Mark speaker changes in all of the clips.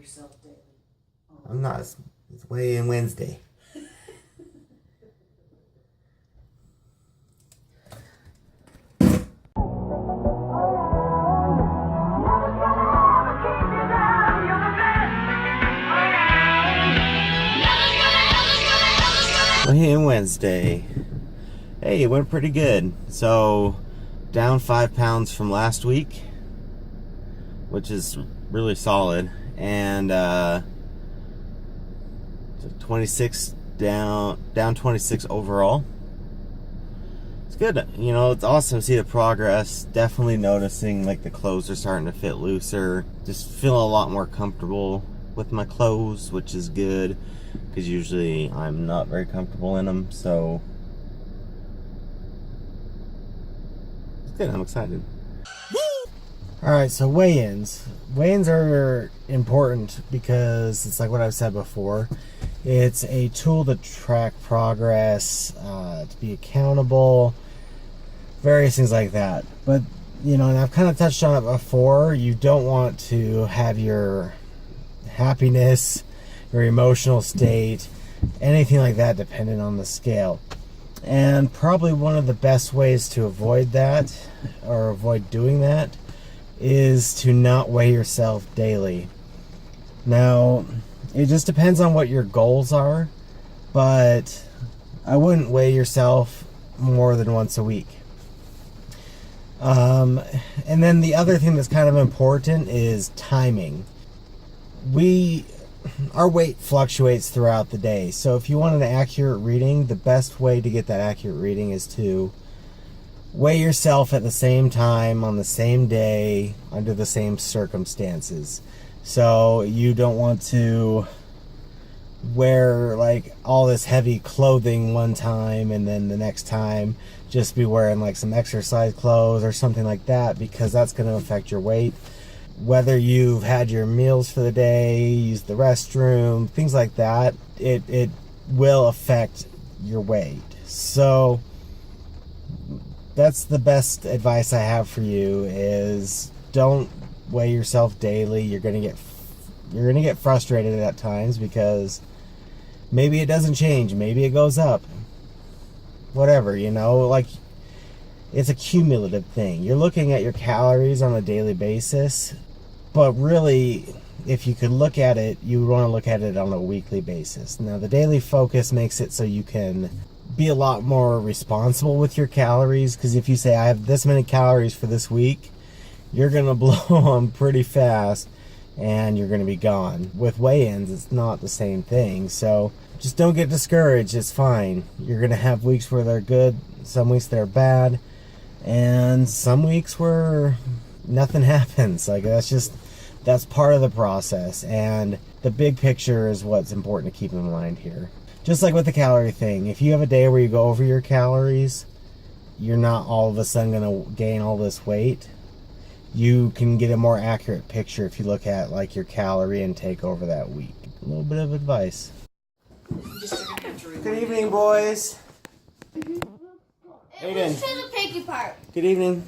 Speaker 1: yourself daily.
Speaker 2: I'm not. It's weigh-in Wednesday. Weigh-in Wednesday. Hey, it went pretty good. So, down 5 pounds from last week, which is really solid, and 26 down 26 overall. It's good. You know, it's awesome to see the progress. Definitely noticing like the clothes are starting to fit looser. Just feeling a lot more comfortable with my clothes, which is good because usually I'm not very comfortable in them. So it's good. I'm excited. Alright, so weigh-ins. Weigh-ins are important because it's like what I've said before. It's a tool to track progress, to be accountable, various things like that. But, you know, and I've kind of touched on it before, you don't want to have your happiness, your emotional state, anything like that dependent on the scale. And probably one of the best ways to avoid that, or avoid doing that, is to not weigh yourself daily. Now, it just depends on what your goals are, but I wouldn't weigh yourself more than once a week. And then the other thing that's kind of important is timing. Our weight fluctuates throughout the day, so if you want an accurate reading, the best way to get that accurate reading is to weigh yourself at the same time, on the same day, under the same circumstances. So you don't want to wear like all this heavy clothing one time and then the next time just be wearing like some exercise clothes or something like that, because that's going to affect your weight. Whether you've had your meals for the day, used the restroom, things like that, it will affect your weight. So that's the best advice I have for you, is don't weigh yourself daily. You're gonna get frustrated at times because maybe it doesn't change, maybe it goes up, whatever, you know, like it's a cumulative thing. You're looking at your calories on a daily basis, but really if you could look at it, you would want to look at it on a weekly basis. Now the daily focus makes it so you can be a lot more responsible with your calories, because if you say I have this many calories for this week, you're gonna blow them pretty fast and you're gonna be gone. With weigh-ins, it's not the same thing, so just don't get discouraged. It's fine. You're gonna have weeks where they're good, some weeks they're bad, and some weeks where nothing happens. Like that's part of the process, and the big picture is what's important to keep in mind here. Just like with the calorie thing, if you have a day where you go over your calories, you're not all of a sudden going to gain all this weight. You can get a more accurate picture if you look at like your calorie intake over that week. A little bit of advice. Good evening, boys. Aiden.
Speaker 3: Let's do the piggy part.
Speaker 2: Good evening.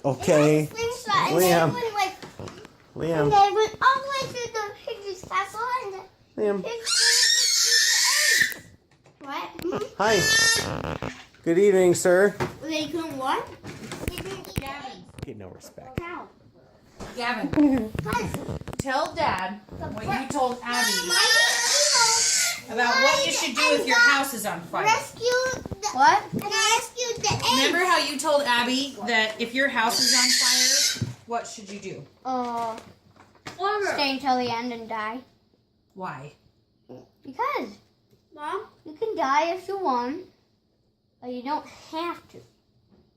Speaker 2: Okay. Liam. Liam.
Speaker 3: Okay, we all went through the piggy castle and the
Speaker 2: Liam.
Speaker 3: What?
Speaker 2: Hi. Good evening, sir.
Speaker 3: They couldn't what?
Speaker 1: Gavin.
Speaker 2: Get no respect.
Speaker 3: How?
Speaker 1: Gavin, tell Dad what you told Abby about what you should do if your house is on fire.
Speaker 3: Rescue the what? And rescue the eggs.
Speaker 1: Remember how you told Abby that if your house is on fire, what should you do?
Speaker 3: Stay until the end and die.
Speaker 1: Why?
Speaker 3: Because, Mom, you can die if you want, but you don't have to.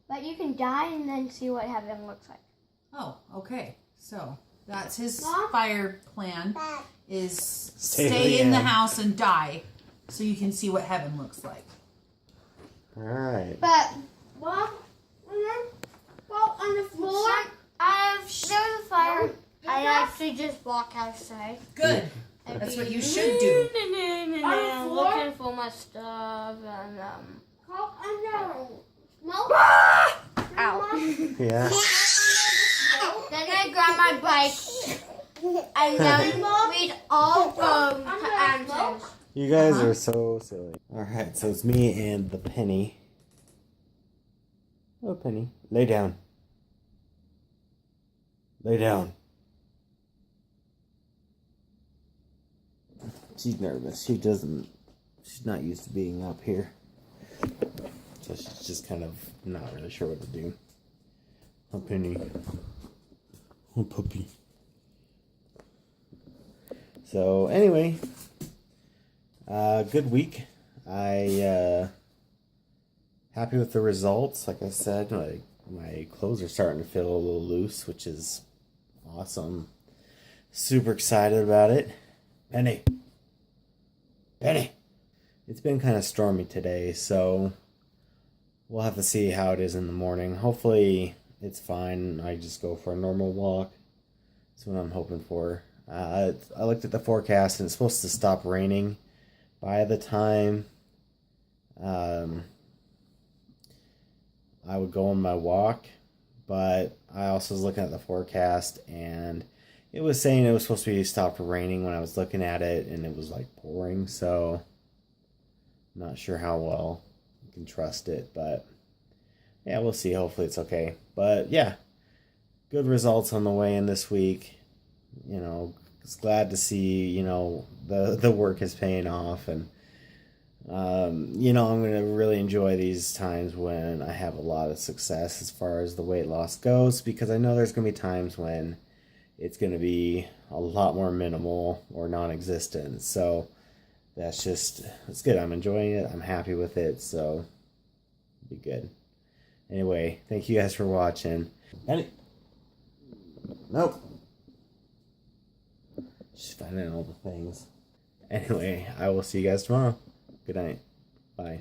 Speaker 3: But you can die and then see what heaven looks like.
Speaker 1: Oh, okay. So that's his
Speaker 3: Mom?
Speaker 1: fire plan, is
Speaker 2: Stay
Speaker 1: stay in the
Speaker 2: in.
Speaker 1: house and die so you can see what heaven looks like.
Speaker 2: All right.
Speaker 3: But, Mom, and then, well, on the floor, there's a fire. I actually just walk outside.
Speaker 1: Good. That's what you should do.
Speaker 3: Looking for my stuff and smoke. Ow.
Speaker 2: Yeah.
Speaker 3: Then I grab my bike And then read all the answers.
Speaker 2: You guys are so silly. Alright, so it's me and the Penny. Oh, Penny. Lay down. Lay down. She's nervous. She's not used to being up here. So she's just kind of not really sure what to do. Oh, Penny. Oh, puppy. So, anyway. Good week. Happy with the results. Like I said, my clothes are starting to feel a little loose, which is awesome. Super excited about it. Penny. Penny. It's been kind of stormy today, so we'll have to see how it is in the morning. Hopefully it's fine. I just go for a normal walk. That's what I'm hoping for. I looked at the forecast and it's supposed to stop raining by the time I would go on my walk, but I also was looking at the forecast and it was saying it was supposed to be stopped raining when I was looking at it, and it was like pouring, so I'm not sure how well you can trust it, but yeah, we'll see. Hopefully it's okay. But yeah, good results on the way in this week. You know, it's glad to see, you know, the work is paying off, and you know, I'm going to really enjoy these times when I have a lot of success as far as the weight loss goes, because I know there's going to be times when it's going to be a lot more minimal or non-existent. So that's just, it's good. I'm enjoying it. I'm happy with it. So it'll be good. Anyway, thank you guys for watching. Nope. Just finding all the things. Anyway, I will see you guys tomorrow. Good night. Bye.